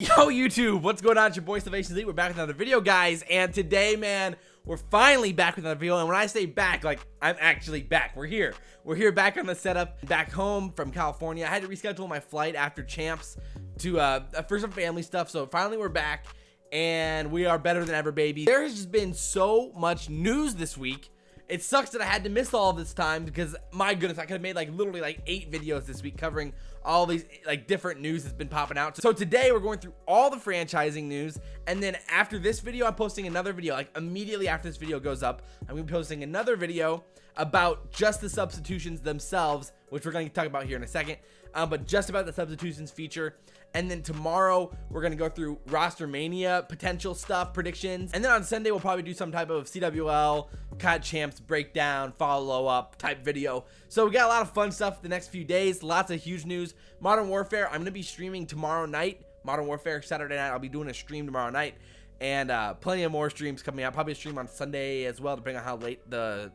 Yo YouTube, what's going on? It's your boy SalvationsElite. We're back with another video, guys, and today, man, we're finally back with another video. And when I say back, like, I'm actually back. We're here back on the setup, back home from California. I had to reschedule my flight after champs to for some family stuff, so finally we're back and we are better than ever, baby. There has just been so much news this week. It sucks that I had to miss all of this time because, my goodness, I could have made like literally like 8 videos this week covering all these like different news that's been popping out. So today we're going through all the franchising news, and then after this video I'm posting another video. Like immediately after this video goes up, I'm gonna be posting another video about just the substitutions themselves, which we're going to talk about here in a second, but just about the substitutions feature. And then tomorrow we're going to go through Rostermania potential stuff, predictions, and then on Sunday we'll probably do some type of CWL COD champs breakdown, follow up type video. So we got a lot of fun stuff the next few days, lots of huge news. Modern Warfare, I'm going to be streaming tomorrow night. Modern Warfare Saturday night, I'll be doing a stream tomorrow night, and plenty of more streams coming out. Probably a stream on Sunday as well, depending on how late the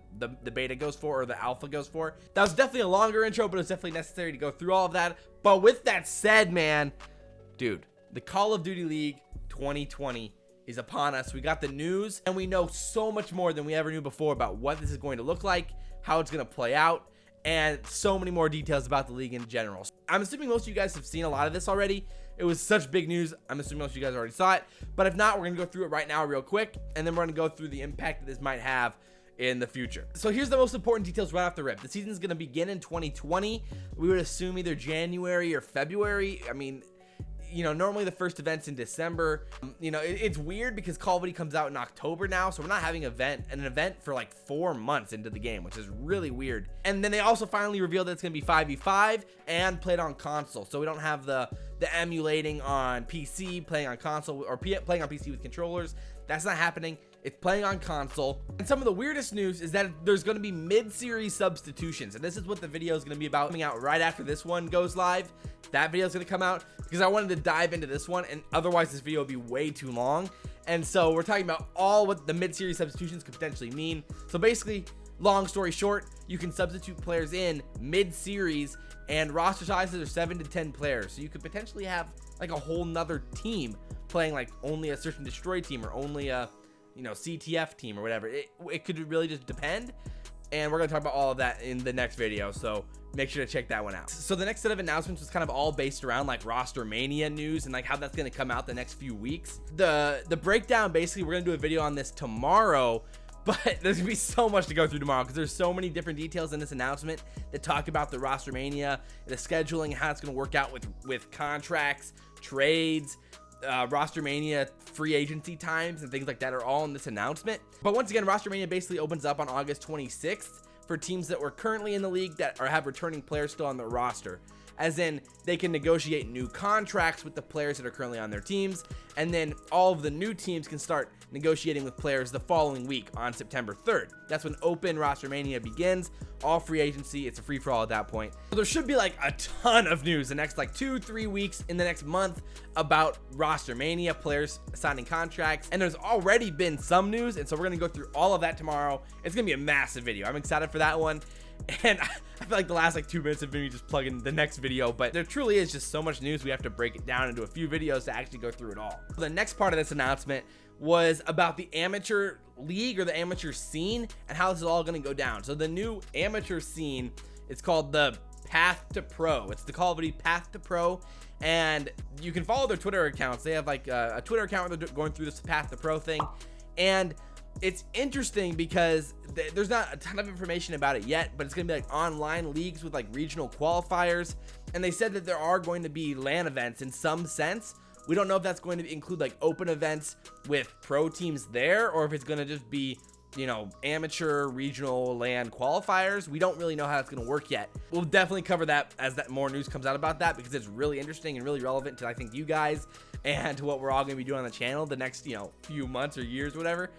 beta goes for, or the alpha goes for. That was definitely a longer intro, but it was definitely necessary to go through all of that. But with that said, man, dude, the Call of Duty League 2020 is upon us. We got the news, and we know so much more than we ever knew before about what this is going to look like, how it's going to play out, and so many more details about the league in general. I'm assuming most of you guys have seen a lot of this already. It was such big news. I'm assuming most of you guys already saw it, but if not, we're gonna go through it right now real quick, and then we're gonna go through the impact that this might have in the future. So here's the most important details right off the rip. The season's gonna begin in 2020. We would assume either January or February. I mean, you know, normally the first event's in December. You know, it's weird because Call of Duty comes out in October now, so we're not having an event for like 4 months into the game, which is really weird. And then they also finally revealed that it's gonna be 5v5 and played on console, so we don't have the emulating on PC, playing on console, or playing on PC with controllers. That's not happening. It's playing on console. And some of the weirdest news is that there's going to be mid-series substitutions, and this is what the video is going to be about, coming out right after this one goes live. That video is going to come out because I wanted to dive into this one, and otherwise this video would be way too long. And so we're talking about all what the mid-series substitutions could potentially mean. So basically, long story short, you can substitute players in mid-series, and roster sizes are 7 to 10 players. So you could potentially have like a whole nother team playing like only a search and destroy team, or only a, you know, CTF team or whatever. It could really just depend. And we're going to talk about all of that in the next video, so make sure to check that one out. So the next set of announcements was kind of all based around like Rostermania news and like how that's going to come out the next few weeks. The breakdown, basically, we're going to do a video on this tomorrow, but there's gonna be so much to go through tomorrow because there's so many different details in this announcement that talk about the Rostermania, the scheduling, how it's gonna work out with contracts, trades, Rostermania free agency times, and things like that are all in this announcement. But once again, Rostermania basically opens up on August 26th for teams that were currently in the league that have returning players still on their roster. As in, they can negotiate new contracts with the players that are currently on their teams, and then all of the new teams can start negotiating with players the following week on September 3rd. That's when open Rostermania begins. All free agency, it's a free-for-all at that point. So there should be like a ton of news the next like 2-3 weeks in the next month about Rostermania, players signing contracts, and there's already been some news, and so we're gonna go through all of that tomorrow. It's gonna be a massive video. I'm excited for that one. And I feel like the last like 2 minutes have been me just plugging the next video, but there truly is just so much news we have to break it down into a few videos to actually go through it all. The next part of this announcement was about the amateur league, or the amateur scene, and how this is all going to go down. So the new amateur scene, it's called the Path to Pro. It's the Call of Duty Path to Pro, and you can follow their Twitter accounts. They have like a Twitter account where they're going through this Path to Pro thing, and it's interesting because there's not a ton of information about it yet, but it's gonna be like online leagues with like regional qualifiers, and they said that there are going to be LAN events in some sense. We don't know if that's going to include like open events with pro teams there, or if it's gonna just be, you know, amateur regional LAN qualifiers. We don't really know how it's gonna work yet. We'll definitely cover that as that more news comes out about that, because it's really interesting and really relevant to, I think, you guys and to what we're all gonna be doing on the channel the next, you know, few months or years, whatever.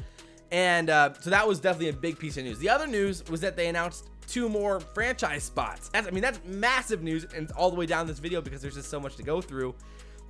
And so that was definitely a big piece of news. The other news was that they announced 2 more franchise spots. I mean, that's massive news, and it's all the way down this video because there's just so much to go through.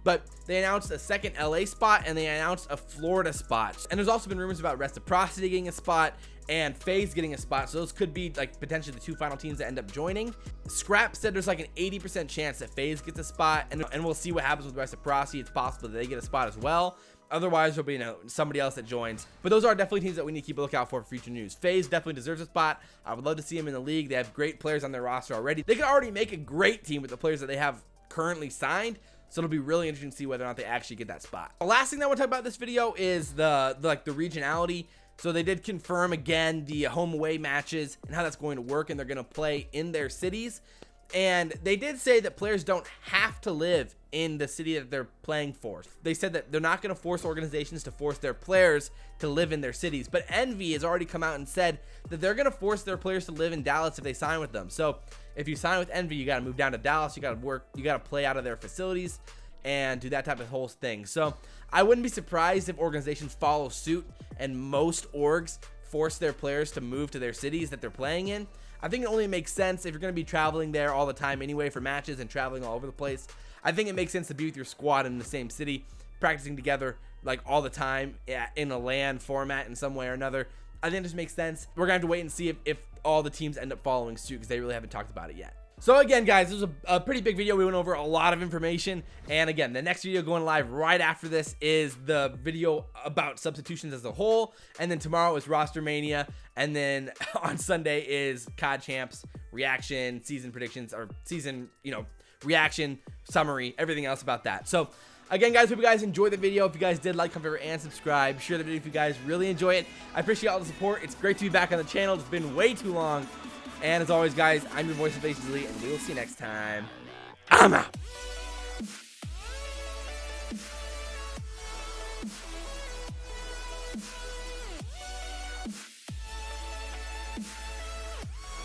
But they announced a second LA spot and they announced a Florida spot. And there's also been rumors about Reciprocity getting a spot and FaZe getting a spot. So those could be like potentially the 2 final teams that end up joining. Scrap said there's like an 80% chance that FaZe gets a spot, and we'll see what happens with Reciprocity. It's possible that they get a spot as well. Otherwise, there'll be somebody else that joins. But those are definitely teams that we need to keep a lookout for future news. FaZe definitely deserves a spot. I would love to see them in the league. They have great players on their roster already. They can already make a great team with the players that they have currently signed. So it'll be really interesting to see whether or not they actually get that spot. The last thing that I want to talk about this video is the regionality. So they did confirm again the home away matches and how that's going to work, and they're going to play in their cities. And they did say that players don't have to live in the city that they're playing for. They said that they're not going to force organizations to force their players to live in their cities. But Envy has already come out and said that they're going to force their players to live in Dallas if they sign with them. So if you sign with Envy, you got to move down to Dallas. You got to work. You got to play out of their facilities and do that type of whole thing. So I wouldn't be surprised if organizations follow suit and most orgs force their players to move to their cities that they're playing in. I think it only makes sense if you're going to be traveling there all the time anyway for matches and traveling all over the place. I think it makes sense to be with your squad in the same city, practicing together like all the time in a LAN format in some way or another. I think it just makes sense. We're going to have to wait and see if all the teams end up following suit because they really haven't talked about it yet. So again, guys, this was a pretty big video. We went over a lot of information. And again, the next video going live right after this is the video about substitutions as a whole. And then tomorrow is Rostermania. And then on Sunday is COD Champs, reaction, season predictions, or season, reaction, summary, everything else about that. So again, guys, hope you guys enjoyed the video. If you guys did, like, comment, favorite, and subscribe. Share the video if you guys really enjoy it. I appreciate all the support. It's great to be back on the channel. It's been way too long. And as always, guys, I'm your voice of FaZe, and we will see you next time. I'm out.